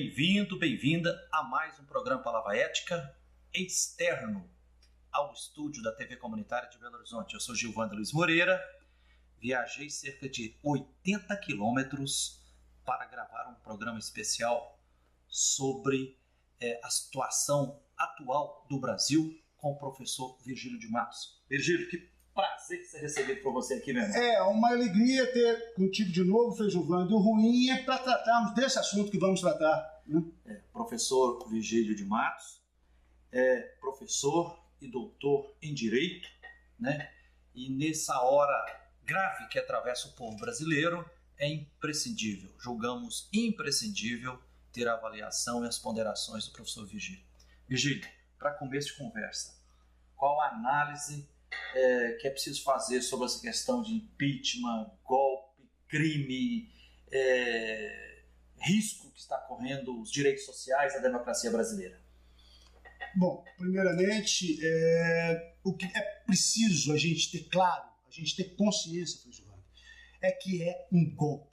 Bem-vindo, bem-vinda a mais um programa Palavra Ética externo ao estúdio da TV Comunitária de Belo Horizonte. Eu sou Gilvander Luiz Moreira, viajei cerca de 80 quilômetros para gravar um programa especial sobre a situação atual do Brasil com o professor Virgílio de Matos. Virgílio, que prazer ser recebido por você aqui, meu irmão. É uma alegria ter contigo de novo, Gilvander. O ruim é para tratarmos desse assunto que vamos tratar, né? Professor Virgílio de Matos é professor e doutor em Direito, né? E nessa hora grave que atravessa o povo brasileiro, é imprescindível, julgamos imprescindível ter a avaliação e as ponderações do professor Virgílio. Virgílio, para começo de conversa, qual a análise que é preciso fazer sobre essa questão de impeachment, golpe, crime, risco que está correndo os direitos sociais da democracia brasileira? Bom, primeiramente, o que é preciso a gente ter claro, a gente ter consciência, Gilvander, é que é um golpe.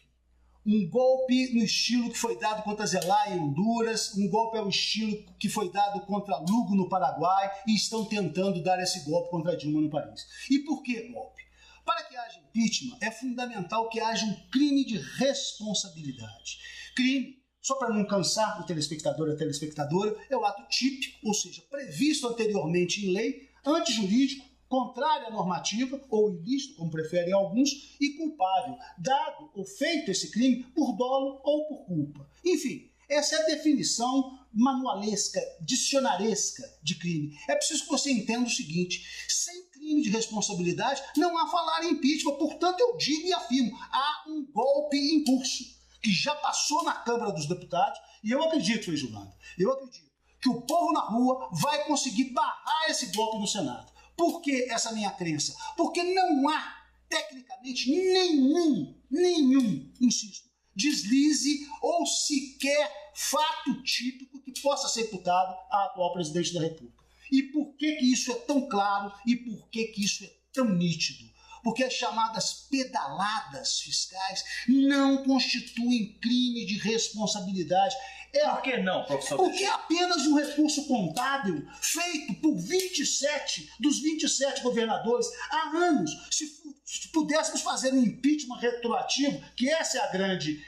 Um golpe no estilo que foi dado contra Zelaya em Honduras, um golpe ao estilo que foi dado contra Lugo no Paraguai e estão tentando dar esse golpe contra Dilma no país. E por que golpe? Para que haja impeachment, é fundamental que haja um crime de responsabilidade. Crime, só para não cansar o telespectador e a telespectadora, é o ato típico, ou seja, previsto anteriormente em lei, antijurídico, contrário à normativa, ou ilícito, como preferem alguns, e culpável, dado ou feito esse crime por dolo ou por culpa. Enfim, essa é a definição manualesca, dicionaresca de crime. É preciso que você entenda o seguinte: sem crime de responsabilidade não há falar em impeachment. Portanto, eu digo e afirmo, há um golpe em curso, que já passou na Câmara dos Deputados, e eu acredito, Gilvander, eu acredito que o povo na rua vai conseguir barrar esse golpe no Senado. Por que essa minha crença? Porque não há, tecnicamente, nenhum, insisto, deslize ou sequer fato típico que possa ser imputado à atual presidente da República. E por que isso é tão claro e por que isso é tão nítido? Porque as chamadas pedaladas fiscais não constituem crime de responsabilidade. Por que não, professor? Porque é apenas um recurso contábil feito por 27 dos 27 governadores há anos. Se pudéssemos fazer um impeachment retroativo, que essa é a grande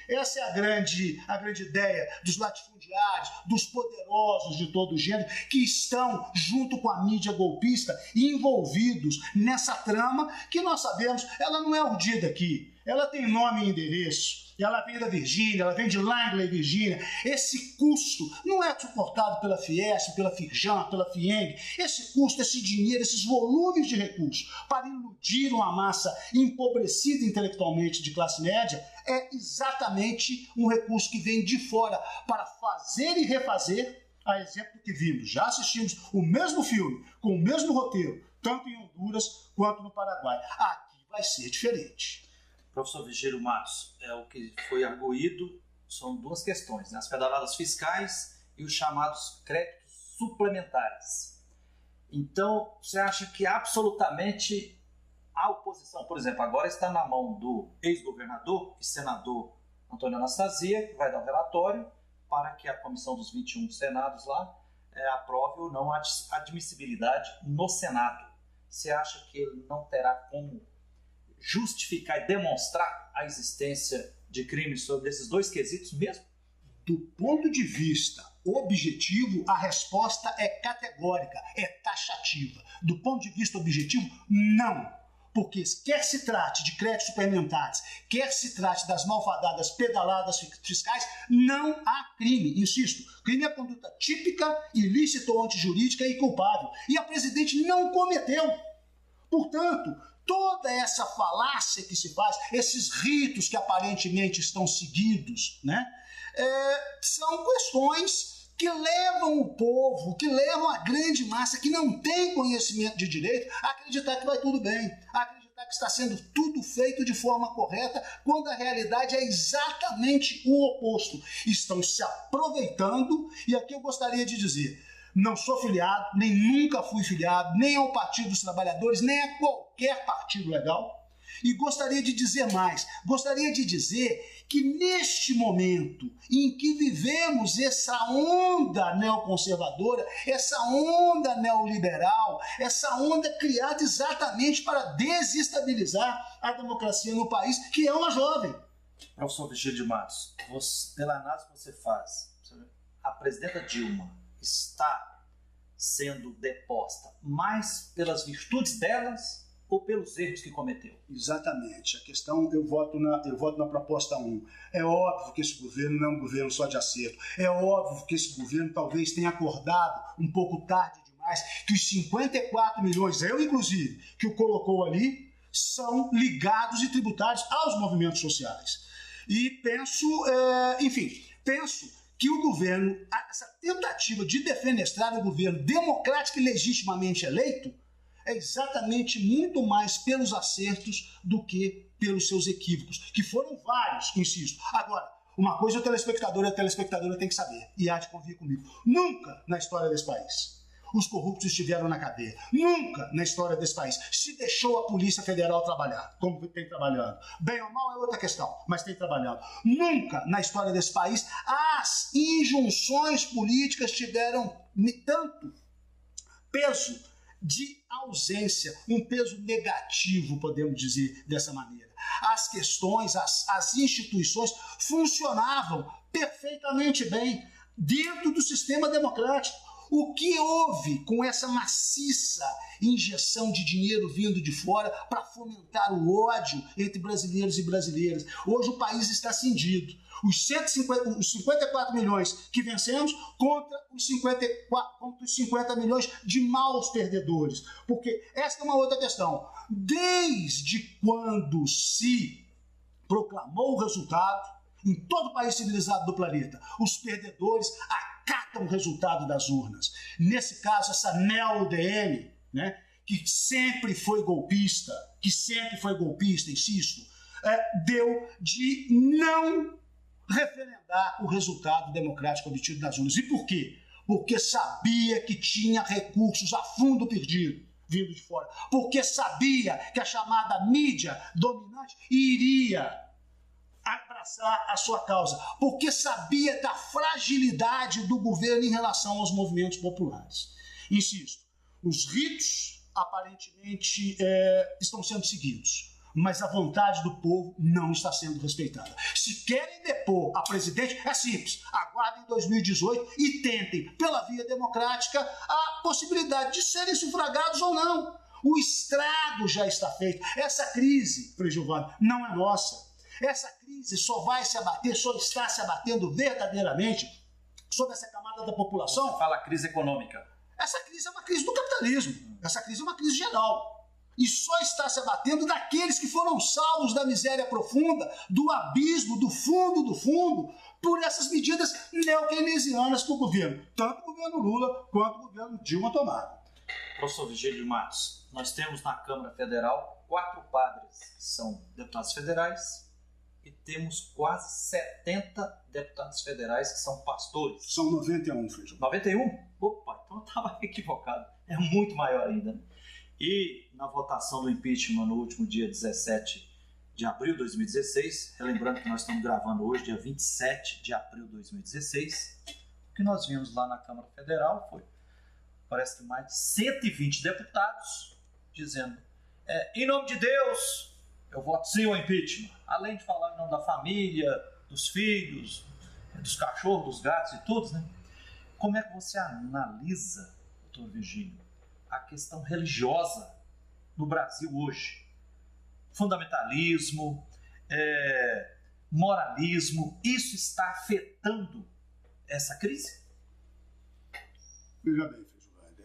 ideia dos latifundiários, dos poderosos de todo gênero, que estão junto com a mídia golpista envolvidos nessa trama que nós sabemos, ela não é urdida aqui, ela tem nome e endereço. Ela vem da Virgínia, ela vem de Langley, Virgínia. Esse custo não é suportado pela Fiesp, pela Firjan, pela Fieng. Esse custo, esse dinheiro, esses volumes de recursos para iludir uma massa empobrecida intelectualmente de classe média é exatamente um recurso que vem de fora para fazer e refazer, a exemplo do que vimos. Já assistimos o mesmo filme, com o mesmo roteiro, tanto em Honduras quanto no Paraguai. Aqui vai ser diferente. Professor Virgílio Matos, o que foi arguído são duas questões, né? As pedaladas fiscais e os chamados créditos suplementares. Então, você acha que absolutamente a oposição, por exemplo, agora está na mão do ex-governador e senador Antônio Anastasia, que vai dar o relatório para que a comissão dos 21 senados lá aprove ou não a admissibilidade no Senado. Você acha que ele não terá como justificar e demonstrar a existência de crimes sobre esses dois quesitos mesmo? Do ponto de vista objetivo, a resposta é categórica, é taxativa. Do ponto de vista objetivo, não. Porque quer se trate de créditos suplementares, quer se trate das malfadadas pedaladas fiscais, não há crime. Insisto, crime é conduta típica, ilícita ou antijurídica e culpável. E a presidente não cometeu. Portanto, toda essa falácia que se faz, esses ritos que aparentemente estão seguidos, né, são questões que levam o povo, que levam a grande massa que não tem conhecimento de direito a acreditar que vai tudo bem, a acreditar que está sendo tudo feito de forma correta, quando a realidade é exatamente o oposto. Estão se aproveitando, e aqui eu gostaria de dizer: não sou filiado, nem nunca fui filiado, nem ao Partido dos Trabalhadores, nem a qualquer partido legal. E gostaria de dizer mais, gostaria de dizer que neste momento em que vivemos essa onda neoconservadora, essa onda neoliberal, essa onda criada exatamente para desestabilizar a democracia no país, que é uma jovem. Professor Virgílio de Matos, pela análise que você faz, a presidenta Dilma está sendo deposta mais pelas virtudes delas ou pelos erros que cometeu? Exatamente. A questão, eu voto na proposta 1. É óbvio que esse governo não é um governo só de acerto. É óbvio que esse governo talvez tenha acordado um pouco tarde demais, que os 54 milhões, eu inclusive, que o colocou ali, são ligados e tributários aos movimentos sociais. E penso que o governo, essa tentativa de defenestrar o governo democrático e legitimamente eleito, é exatamente muito mais pelos acertos do que pelos seus equívocos, que foram vários, insisto. Agora, uma coisa o telespectador e a telespectadora tem que saber, e há de convir comigo. Nunca na história desse país os corruptos estiveram na cadeia. Nunca na história desse país se deixou a Polícia Federal trabalhar, como tem trabalhando. Bem ou mal é outra questão, mas tem trabalhando. Nunca na história desse país as injunções políticas tiveram tanto peso de ausência, um peso negativo, podemos dizer dessa maneira. As questões, as instituições funcionavam perfeitamente bem dentro do sistema democrático. O que houve com essa maciça injeção de dinheiro vindo de fora para fomentar o ódio entre brasileiros e brasileiras? Hoje o país está cindido. Os 54 milhões que vencemos contra os 50 milhões de maus perdedores. Porque essa é uma outra questão. Desde quando se proclamou o resultado, em todo o país civilizado do planeta, os perdedores acatam o resultado das urnas. Nesse caso, essa neo-UDN, né, que sempre foi golpista, insisto, deu de não referendar o resultado democrático obtido nas urnas. E por quê? Porque sabia que tinha recursos a fundo perdido vindo de fora. Porque sabia que a chamada mídia dominante iria abraçar a sua causa, porque sabia da fragilidade do governo em relação aos movimentos populares. Insisto, os ritos aparentemente estão sendo seguidos, mas a vontade do povo não está sendo respeitada. Se querem depor a presidente, é simples, aguardem 2018 e tentem, pela via democrática, a possibilidade de serem sufragados ou não. O estrago já está feito. Essa crise, Frei Giovanni, não é nossa. Essa crise só está se abatendo verdadeiramente sobre essa camada da população. Você fala crise econômica. Essa crise é uma crise do capitalismo. Essa crise é uma crise geral. E só está se abatendo daqueles que foram salvos da miséria profunda, do abismo, do fundo, por essas medidas neo-keynesianas que o governo, tanto o governo Lula quanto o governo Dilma tomaram. Professor Virgílio de Matos, nós temos na Câmara Federal 4 padres que são deputados federais, e temos quase 70 deputados federais que são pastores. São 91, Frei. 91? Opa, então eu estava equivocado. É muito maior ainda, né? E na votação do impeachment no último dia 17 de abril de 2016, relembrando que nós estamos gravando hoje, dia 27 de abril de 2016, o que nós vimos lá na Câmara Federal foi, parece que mais de 120 deputados dizendo, em nome de Deus, eu voto sim ao impeachment. Além de falar em nome da família, dos filhos, dos cachorros, dos gatos e tudo, né? Como é que você analisa, doutor Virgílio, a questão religiosa no Brasil hoje? Fundamentalismo, moralismo, isso está afetando essa crise? Veja bem,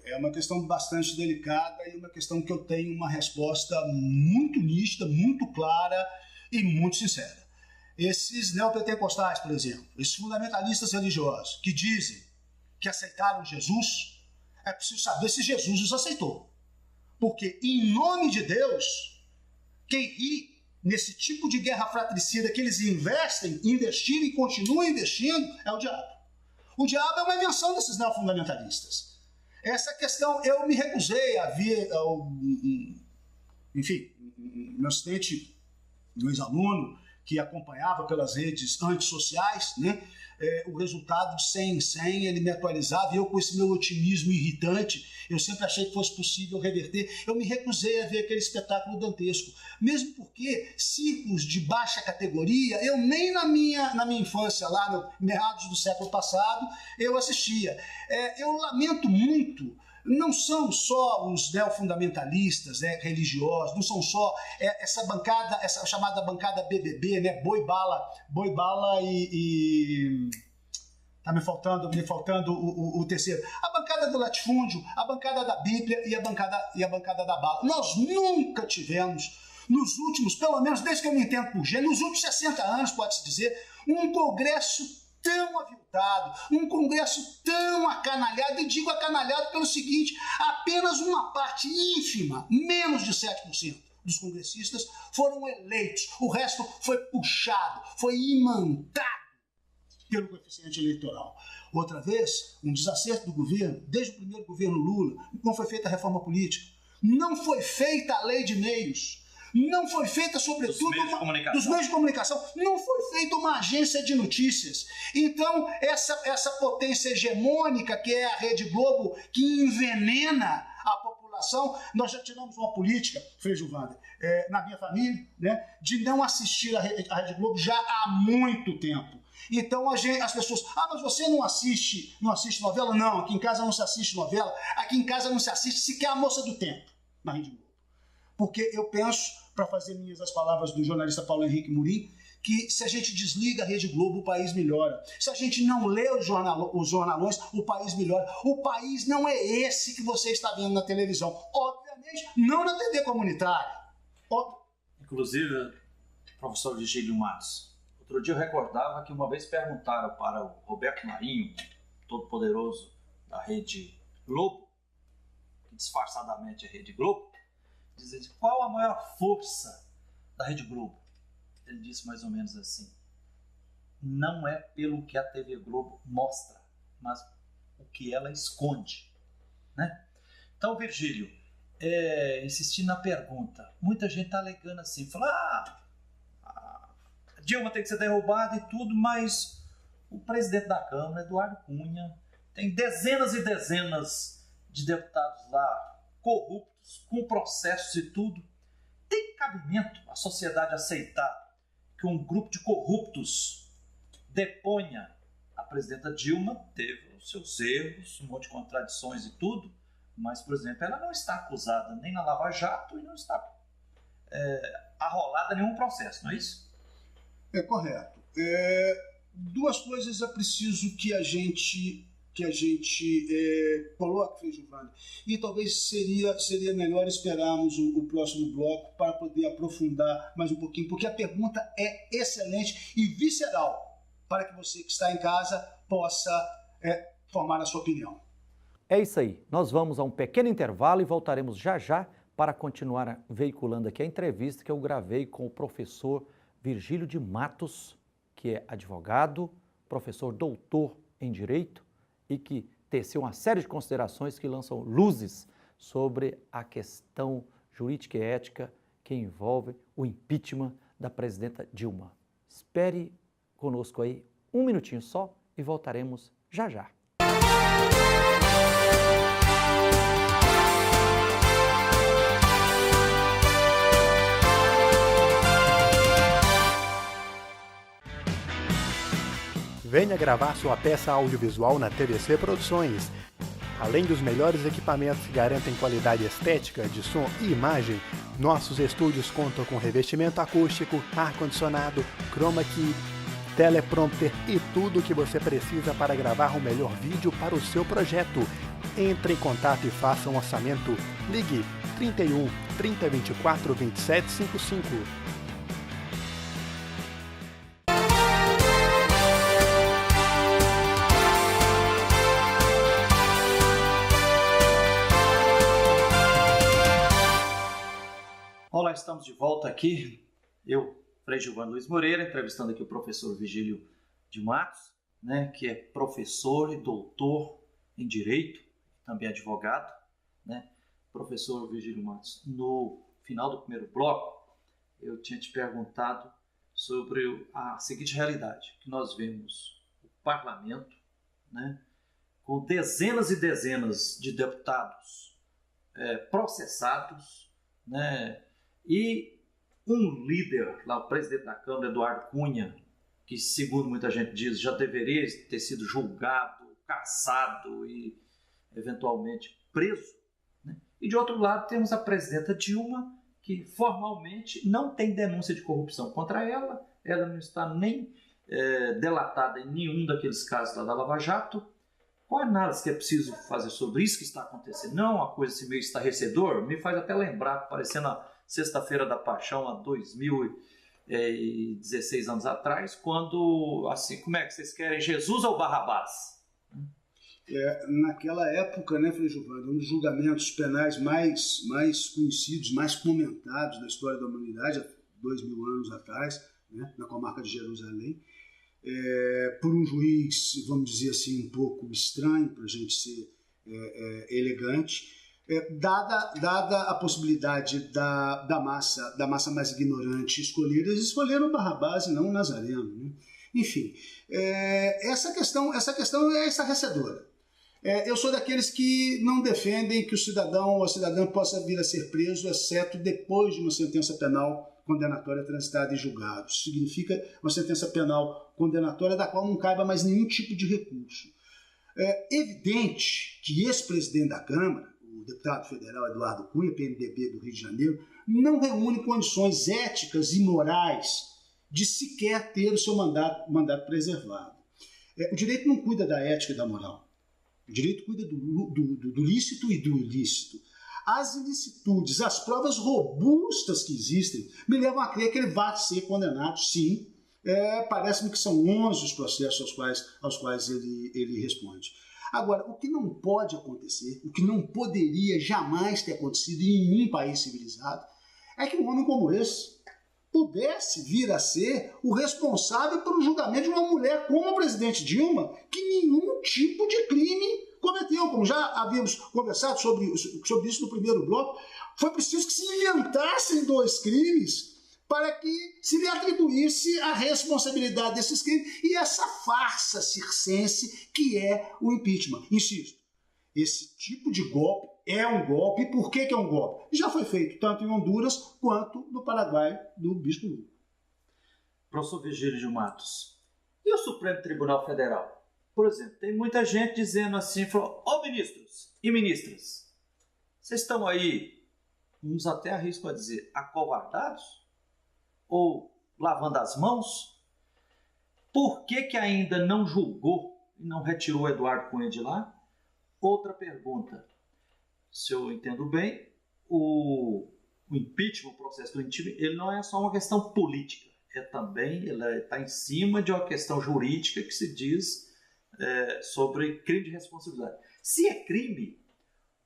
é uma questão bastante delicada e uma questão que eu tenho uma resposta muito nítida, muito clara e muito sincera. Esses neopentecostais, por exemplo, esses fundamentalistas religiosos que dizem que aceitaram Jesus, é preciso saber se Jesus os aceitou. Porque, em nome de Deus, quem ri nesse tipo de guerra fratricida que eles investiram e continuam investindo, é o diabo. O diabo é uma invenção desses neofundamentalistas. Essa questão, eu me recusei a ver, enfim, meu assistente, um ex-aluno, que acompanhava pelas redes antissociais, né? O resultado de 100 em 100, ele me atualizava, e eu com esse meu otimismo irritante, eu sempre achei que fosse possível reverter, eu me recusei a ver aquele espetáculo dantesco, mesmo porque circos de baixa categoria, eu nem na minha infância, lá no meados do século passado, eu assistia. Eu lamento muito. Não são só os neofundamentalistas, né, religiosos, não são só essa bancada, essa chamada bancada BBB, né, boi bala e tá me faltando o terceiro. A bancada do latifúndio, a bancada da Bíblia e a bancada da bala. Nós nunca tivemos, nos últimos, pelo menos desde que eu me entendo por gênero, nos últimos 60 anos, pode-se dizer, um congresso tão aviltado, um congresso tão acanalhado, e digo acanalhado pelo seguinte: apenas uma parte ínfima, menos de 7% dos congressistas foram eleitos, o resto foi puxado, foi imantado pelo coeficiente eleitoral. Outra vez, um desacerto do governo, desde o primeiro governo Lula, não foi feita a reforma política, não foi feita a lei de meios, não foi feita, sobretudo, dos meios de comunicação, não foi feita uma agência de notícias. Então, essa potência hegemônica, que é a Rede Globo, que envenena a população, nós já tivemos uma política, Frei Gilvander, na minha família, né, de não assistir a Rede Globo já há muito tempo. Então as pessoas, mas você não assiste novela? Não, aqui em casa não se assiste novela, aqui em casa não se assiste sequer a Moça do Tempo na Rede Globo. Porque eu penso, para fazer minhas as palavras do jornalista Paulo Henrique Murim, que se a gente desliga a Rede Globo, o país melhora. Se a gente não lê os jornalões, o país melhora. O país não é esse que você está vendo na televisão. Obviamente, não na TV comunitária. Inclusive, professor Virgílio Matos, outro dia eu recordava que uma vez perguntaram para o Roberto Marinho, todo-poderoso da Rede Globo, que disfarçadamente é Rede Globo, dizendo qual a maior força da Rede Globo. Ele disse mais ou menos assim: não é pelo que a TV Globo mostra, mas o que ela esconde, né? Então, Virgílio, insistindo na pergunta, muita gente está alegando assim, fala, a Dilma tem que ser derrubada e tudo, mas o presidente da Câmara, Eduardo Cunha, tem dezenas e dezenas de deputados lá corruptos, com processos e tudo. Tem cabimento a sociedade aceitar que um grupo de corruptos deponha a presidenta Dilma? Teve os seus erros, um monte de contradições e tudo, mas, por exemplo, ela não está acusada nem na Lava Jato e não está arrolada em nenhum processo, não é isso? É correto. Duas coisas é preciso que a gente coloque, Frei Gilvander, e talvez seria melhor esperarmos o próximo bloco para poder aprofundar mais um pouquinho, porque a pergunta é excelente e visceral, para que você que está em casa possa formar a sua opinião. É isso aí, nós vamos a um pequeno intervalo e voltaremos já já para continuar veiculando aqui a entrevista que eu gravei com o professor Virgílio de Matos, que é advogado, professor doutor em Direito, e que teceu uma série de considerações que lançam luzes sobre a questão jurídica e ética que envolve o impeachment da presidenta Dilma. Espere conosco aí um minutinho só e voltaremos já já. Venha gravar sua peça audiovisual na TVC Produções. Além dos melhores equipamentos que garantem qualidade estética de som e imagem, nossos estúdios contam com revestimento acústico, ar-condicionado, chroma key, teleprompter e tudo o que você precisa para gravar o melhor vídeo para o seu projeto. Entre em contato e faça um orçamento. Ligue 31 3024 2755. Olá, estamos de volta aqui, eu, Frei Gilvander Luiz Moreira, entrevistando aqui o professor Virgílio de Matos, né, que é professor e doutor em Direito, também advogado, né? Professor Virgílio Matos, no final do primeiro bloco, eu tinha te perguntado sobre a seguinte realidade, que nós vemos o parlamento, né, com dezenas e dezenas de deputados processados, né, e um líder, lá o presidente da Câmara, Eduardo Cunha, que segundo muita gente diz, já deveria ter sido julgado, cassado e eventualmente preso, né? E de outro lado temos a presidenta Dilma, que formalmente não tem denúncia de corrupção contra ela, ela não está nem delatada em nenhum daqueles casos lá da Lava Jato. Qual a análise que é preciso fazer sobre isso que está acontecendo? Não uma coisa assim meio estarrecedor, me faz até lembrar, parecendo a Sexta-feira da Paixão, há 2016 anos atrás, quando, assim, como é que vocês querem, Jesus ou Barrabás? Naquela época, né, Frei Giovanni, um dos julgamentos penais mais conhecidos, mais comentados da história da humanidade, há 2000 anos atrás, né, na comarca de Jerusalém, por um juiz, vamos dizer assim, um pouco estranho, para a gente ser elegante, dada a possibilidade da massa mais ignorante escolher, eles escolheram Barrabás e não o Nazareno, né? Enfim, essa questão é estarrecedora. Eu sou daqueles que não defendem que o cidadão ou a cidadã possa vir a ser preso, exceto depois de uma sentença penal condenatória transitada em julgado. Isso significa uma sentença penal condenatória da qual não caiba mais nenhum tipo de recurso. É evidente que esse presidente da Câmara, o deputado federal Eduardo Cunha, PMDB do Rio de Janeiro, não reúne condições éticas e morais de sequer ter o seu mandato preservado. O direito não cuida da ética e da moral. O direito cuida do lícito e do ilícito. As ilicitudes, as provas robustas que existem, me levam a crer que ele vai ser condenado, sim. Parece-me que são 11 os processos aos quais ele responde. Agora, o que não pode acontecer, o que não poderia jamais ter acontecido em nenhum país civilizado, é que um homem como esse pudesse vir a ser o responsável pelo julgamento de uma mulher como a presidente Dilma, que nenhum tipo de crime cometeu. Como já havíamos conversado sobre isso no primeiro bloco, foi preciso que se inventassem 2 crimes para que se lhe atribuísse a responsabilidade desses crimes e essa farsa circense que é o impeachment. Insisto, esse tipo de golpe é um golpe. E por que é um golpe? Já foi feito tanto em Honduras quanto no Paraguai do Bispo Lula. Professor Virgílio de Matos, e o Supremo Tribunal Federal? Por exemplo, tem muita gente dizendo assim, ô ministros e ministras, vocês estão aí, uns até arriscam a dizer, acovardados? Ou lavando as mãos? Por que ainda não julgou e não retirou o Eduardo Cunha de lá? Outra pergunta, se eu entendo bem, o impeachment, o processo do impeachment, ele não é só uma questão política, ele está em cima de uma questão jurídica que se diz sobre crime de responsabilidade. Se é crime,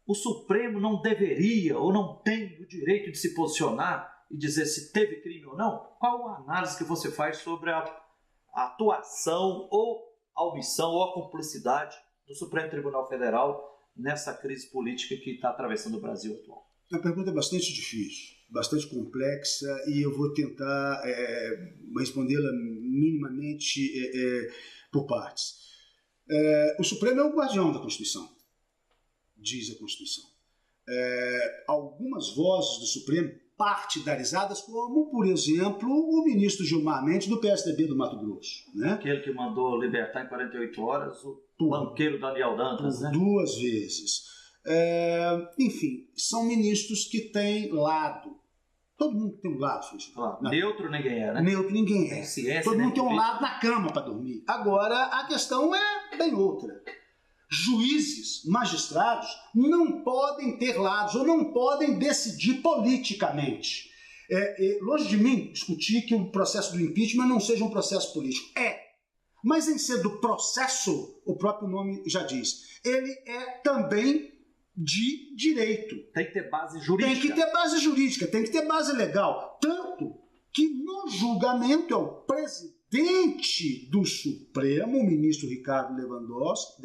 o Supremo não deveria ou não tem o direito de se posicionar e dizer se teve crime ou não? Qual a análise que você faz sobre a atuação ou a omissão ou a cumplicidade do Supremo Tribunal Federal nessa crise política que está atravessando o Brasil atual? A pergunta é bastante difícil, bastante complexa, e eu vou tentar respondê-la minimamente por partes. O Supremo é o guardião da Constituição, diz a Constituição. Algumas vozes do Supremo partidarizadas, como, por exemplo, o ministro Gilmar Mendes, do PSDB do Mato Grosso. Né? Aquele que mandou libertar em 48 horas o banqueiro Daniel Dantas. Né? 2 vezes. Enfim, são ministros que têm lado. Todo mundo tem um lado, claro. Neutro ninguém é, né? Neutro ninguém é. Ciência, todo mundo tem um lado na cama para dormir. Agora, a questão é bem outra. Juízes, magistrados, não podem ter lados ou não podem decidir politicamente. Longe de mim discutir que o processo do impeachment não seja um processo político. Mas em ser do processo, o próprio nome já diz, ele é também de direito. Tem que ter base jurídica. Tem que ter base jurídica, tem que ter base legal. Tanto que no julgamento é o presidente do Supremo, o ministro Ricardo Lewandowski,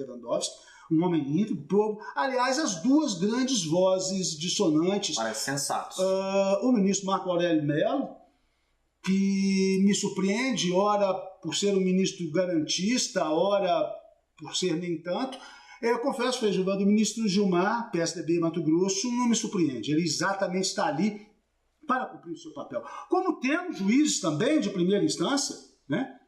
um homem íntegro, probo. Aliás, as 2 grandes vozes dissonantes. Parece sensato. O ministro Marco Aurélio Mello que me surpreende, ora por ser um ministro garantista, ora por ser nem tanto. Eu confesso, Frei Gilvan, o ministro Gilmar, PSDB Mato Grosso, não me surpreende. Ele exatamente está ali para cumprir o seu papel. Como temos juízes também de primeira instância, né?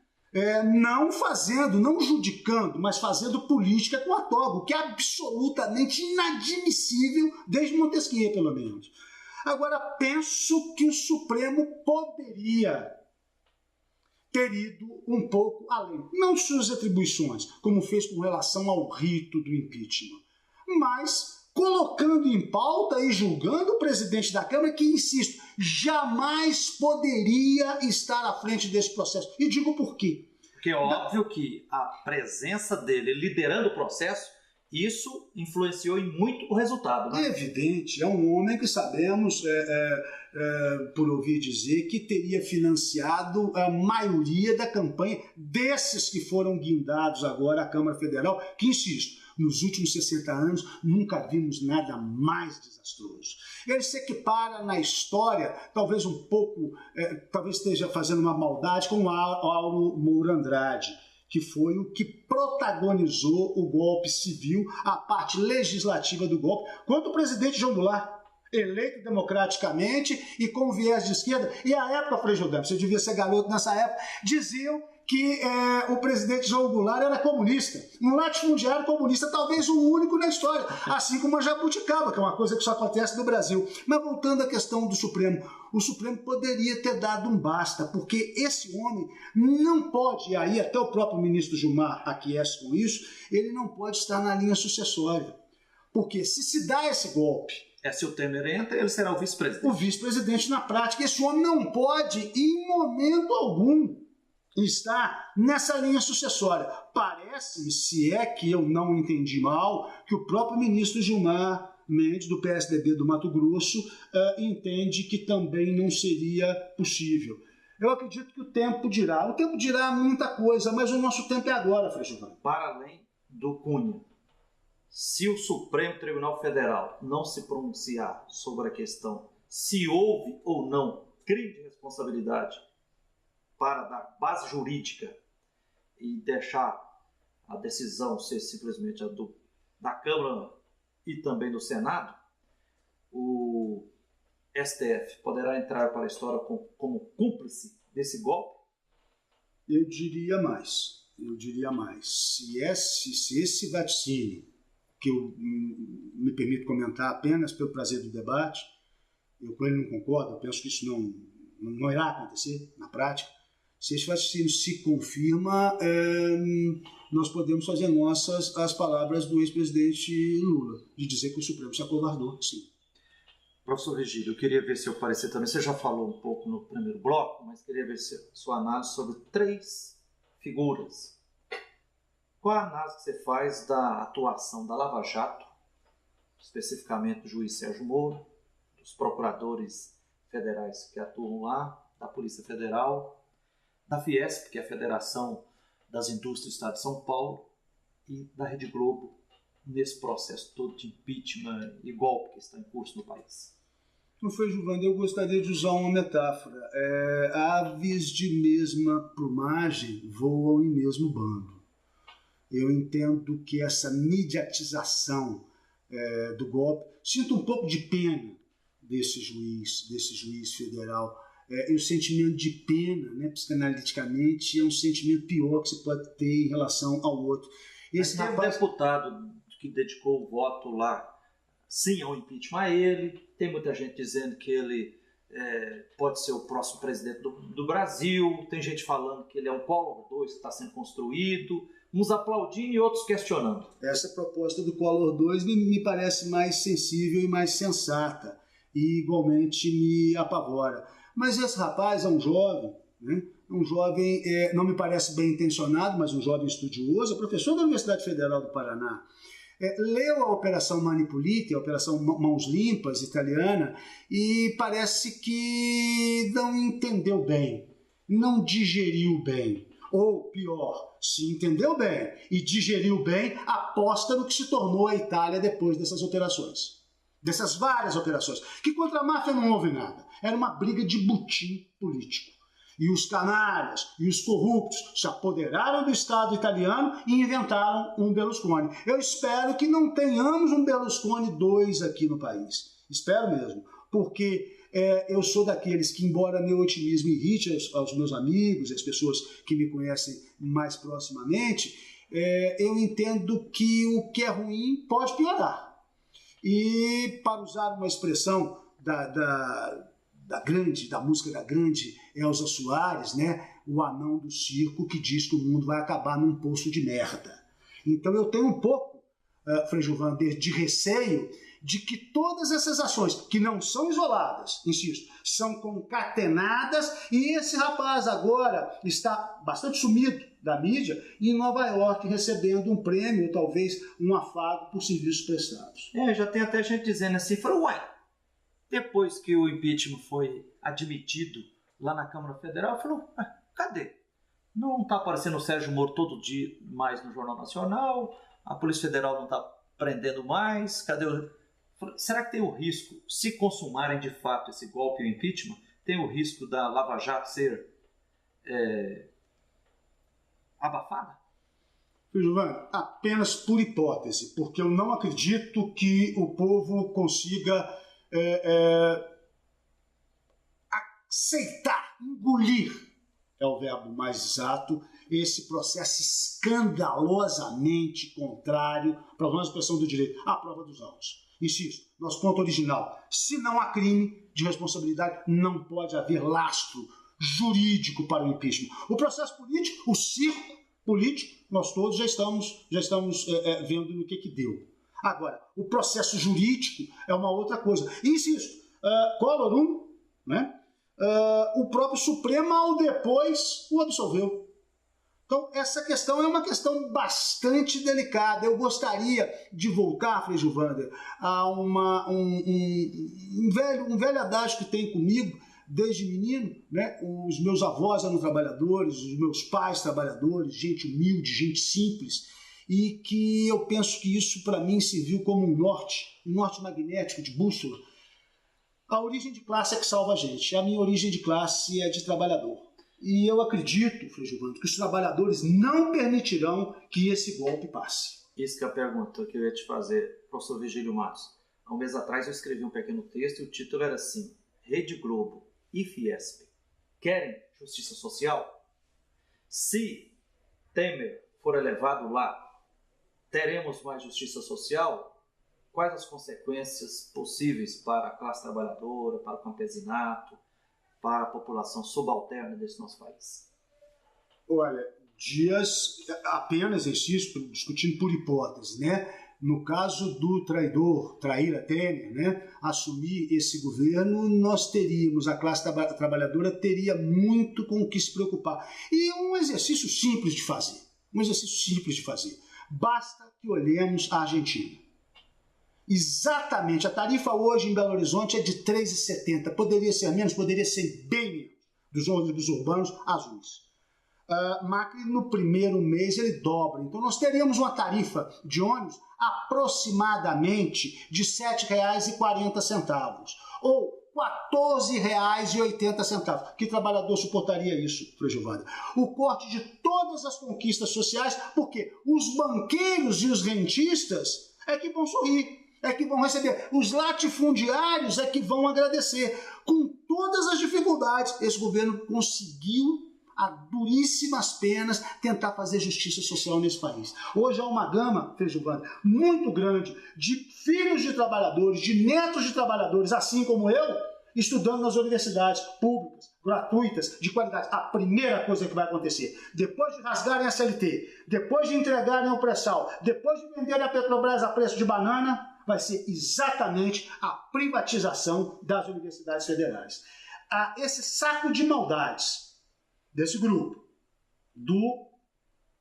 Não judicando, mas fazendo política com a toga, o que é absolutamente inadmissível desde Montesquieu, pelo menos. Agora, penso que o Supremo poderia ter ido um pouco além. Não de suas atribuições, como fez com relação ao rito do impeachment, mas colocando em pauta e julgando o presidente da Câmara, que, insisto, jamais poderia estar à frente desse processo. E digo por quê. Porque é óbvio que a presença dele liderando o processo, isso influenciou em muito o resultado, né? É evidente, é um homem que sabemos, por ouvir dizer, que teria financiado a maioria da campanha desses que foram guindados agora à Câmara Federal, que, insisto, nos últimos 60 anos nunca vimos nada mais desastroso. Ele se equipara na história, talvez um pouco, talvez esteja fazendo uma maldade com o Auro Moura Andrade, que foi o que protagonizou o golpe civil, a parte legislativa do golpe, contra o presidente João Goulart, eleito democraticamente e com viés de esquerda. E a época, Frei Gilvan, você devia ser garoto nessa época, diziam que o presidente João Goulart era comunista, um latifundiário comunista, talvez o único na história, assim como a jabuticaba, que é uma coisa que só acontece no Brasil. Mas voltando à questão do Supremo, o Supremo poderia ter dado um basta, porque esse homem não pode, e aí até o próprio ministro Gilmar aquece com isso, ele não pode estar na linha sucessória. Porque se dá esse golpe, se o Temer entra, ele será o vice-presidente. O vice-presidente na prática. Esse homem não pode, em momento algum, estar nessa linha sucessória. Parece-me, se é que eu não entendi mal, que o próprio ministro Gilmar Mendes, do PSDB do Mato Grosso, entende que também não seria possível. Eu acredito que o tempo dirá. O tempo dirá muita coisa, mas o nosso tempo é agora, Frei Gilvan. Para além do Cunha, se o Supremo Tribunal Federal não se pronunciar sobre a questão se houve ou não crime de responsabilidade para dar base jurídica e deixar a decisão ser simplesmente a da Câmara e também do Senado, o STF poderá entrar para a história como cúmplice desse golpe? Eu diria mais. Se esse vaticínio, que eu me permito comentar apenas pelo prazer do debate, eu com ele não concordo, eu penso que isso não irá acontecer na prática. Se esse vaticínio se confirma, nós podemos fazer nossas as palavras do ex-presidente Lula, de dizer que o Supremo se acovardou, sim. Professor Virgílio, eu queria ver seu parecer também. Você já falou um pouco no primeiro bloco, mas queria ver sua análise sobre 3 figuras. Qual a análise que você faz da atuação da Lava Jato, especificamente do juiz Sérgio Moro, dos procuradores federais que atuam lá, da Polícia Federal, da Fiesp, que é a Federação das Indústrias do Estado de São Paulo, e da Rede Globo, nesse processo todo de impeachment e golpe que está em curso no país? Não foi, Gilvan, eu gostaria de usar uma metáfora. Aves de mesma plumagem voam em mesmo bando. Eu entendo que essa mediatização do golpe, sinto um pouco de pena desse juiz federal. E o sentimento de pena, né, psicanaliticamente, é um sentimento pior que você pode ter em relação ao outro. Esse deputado que dedicou o voto lá, sim, ao impeachment a ele. Tem muita gente dizendo que ele pode ser o próximo presidente do Brasil. Tem gente falando que ele é um Collor II que está sendo construído. Uns aplaudindo e outros questionando. Essa proposta do Collor II me parece mais sensível e mais sensata. E igualmente me apavora. Mas esse rapaz é um jovem, né? Um jovem, não me parece bem intencionado, mas um jovem estudioso, é professor da Universidade Federal do Paraná. Leu a Operação Manipulite, a Operação Mãos Limpas italiana, e parece que não entendeu bem, não digeriu bem. Ou, pior, se entendeu bem e digeriu bem, aposta no que se tornou a Itália depois dessas operações. Dessas várias operações. Que contra a máfia não houve nada. Era uma briga de butim político. E os canalhas e os corruptos se apoderaram do Estado italiano e inventaram um Berlusconi. Eu espero que não tenhamos um Berlusconi 2 aqui no país. Espero mesmo, porque eu sou daqueles que, embora meu otimismo irrite aos meus amigos, as pessoas que me conhecem mais proximamente, eu entendo que o que é ruim pode piorar. E, para usar uma expressão da música da grande Elza Soares, né? O anão do circo que diz que o mundo vai acabar num poço de merda. Então eu tenho um pouco, Frei Giovanni, de receio de que todas essas ações, que não são isoladas, insisto, são concatenadas, e esse rapaz agora está bastante sumido da mídia em Nova York recebendo um prêmio, talvez um afago por serviços prestados. Já tem até gente dizendo assim, falou, uai, depois que o impeachment foi admitido lá na Câmara Federal, falou, cadê? Não está aparecendo o Sérgio Moro todo dia mais no Jornal Nacional, a Polícia Federal não está prendendo mais, cadê o... Será que tem o risco, se consumarem de fato esse golpe e o impeachment, tem o risco da Lava Jato ser abafada? Giovanni, apenas por hipótese, porque eu não acredito que o povo consiga aceitar, engolir, é o verbo mais exato, esse processo escandalosamente contrário para a nossa expressão do direito, à prova dos autos. Insisto, nosso ponto original, se não há crime de responsabilidade, não pode haver lastro jurídico para o impeachment. O processo político, o circo político, nós todos já estamos vendo no que deu. Agora, o processo jurídico é uma outra coisa. E insisto, Collor, né? O próprio Supremo, ao depois, o absolveu. Então, essa questão é uma questão bastante delicada. Eu gostaria de voltar, Frei Giovanni, a um velho adágio que tem comigo desde menino, né? Os meus avós eram trabalhadores, os meus pais trabalhadores, gente humilde, gente simples, e que eu penso que isso para mim serviu como um norte magnético de bússola. A origem de classe é que salva a gente. A minha origem de classe é de trabalhador. E eu acredito, Frei Giovanni, que os trabalhadores não permitirão que esse golpe passe. Isso que é a pergunta que eu ia te fazer, professor Virgílio Matos. Há um mês atrás eu escrevi um pequeno texto e o título era assim: Rede Globo e Fiesp querem justiça social? Se Temer for elevado lá, teremos mais justiça social? Quais as consequências possíveis para a classe trabalhadora, para o campesinato, para a população subalterna desse nosso país? Olha, Dias, apenas insisto, discutindo por hipótese, né? No caso do trair a Temer, né? Assumir esse governo, nós teríamos, a classe trabalhadora teria muito com o que se preocupar. E um exercício simples de fazer. Basta que olhemos a Argentina. Exatamente, a tarifa hoje em Belo Horizonte é de R$ 3,70. Poderia ser menos, poderia ser bem menos, dos ônibus urbanos azuis. Macri, no primeiro mês, ele dobra. Então, nós teríamos uma tarifa de ônibus aproximadamente de R$ 7,40, ou R$ 14,80. Que trabalhador suportaria isso, Frei Giovanni? O corte de todas as conquistas sociais, porque os banqueiros e os rentistas é que vão sorrir, é que vão receber. Os latifundiários é que vão agradecer. Com todas as dificuldades, esse governo conseguiu, a duríssimas penas, tentar fazer justiça social nesse país. Hoje há uma gama, Frei Giovanni, muito grande de filhos de trabalhadores, de netos de trabalhadores, assim como eu, estudando nas universidades públicas, gratuitas, de qualidade. A primeira coisa que vai acontecer, depois de rasgarem a CLT, depois de entregarem o pré-sal, depois de venderem a Petrobras a preço de banana, vai ser exatamente a privatização das universidades federais. Esse saco de maldades desse grupo, do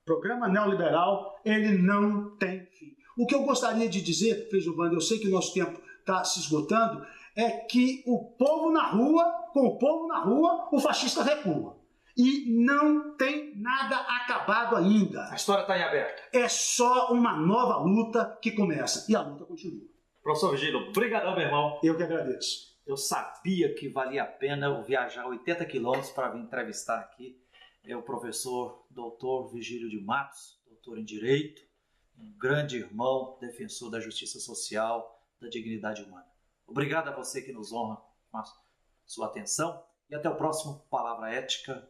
programa neoliberal, ele não tem fim. O que eu gostaria de dizer, Frei Giovanni, eu sei que o nosso tempo está se esgotando, é que o povo na rua, com o povo na rua, o fascista recua. E não tem nada acabado ainda. A história está em aberto. É só uma nova luta que começa. E a luta continua. Professor Virgílio, brigadão, meu irmão. Eu que agradeço. Eu sabia que valia a pena eu viajar 80 quilômetros para vir entrevistar aqui o professor Dr. Virgílio de Matos, doutor em Direito, um grande irmão, defensor da justiça social, da dignidade humana. Obrigado a você que nos honra com a sua atenção e até o próximo Palavra Ética.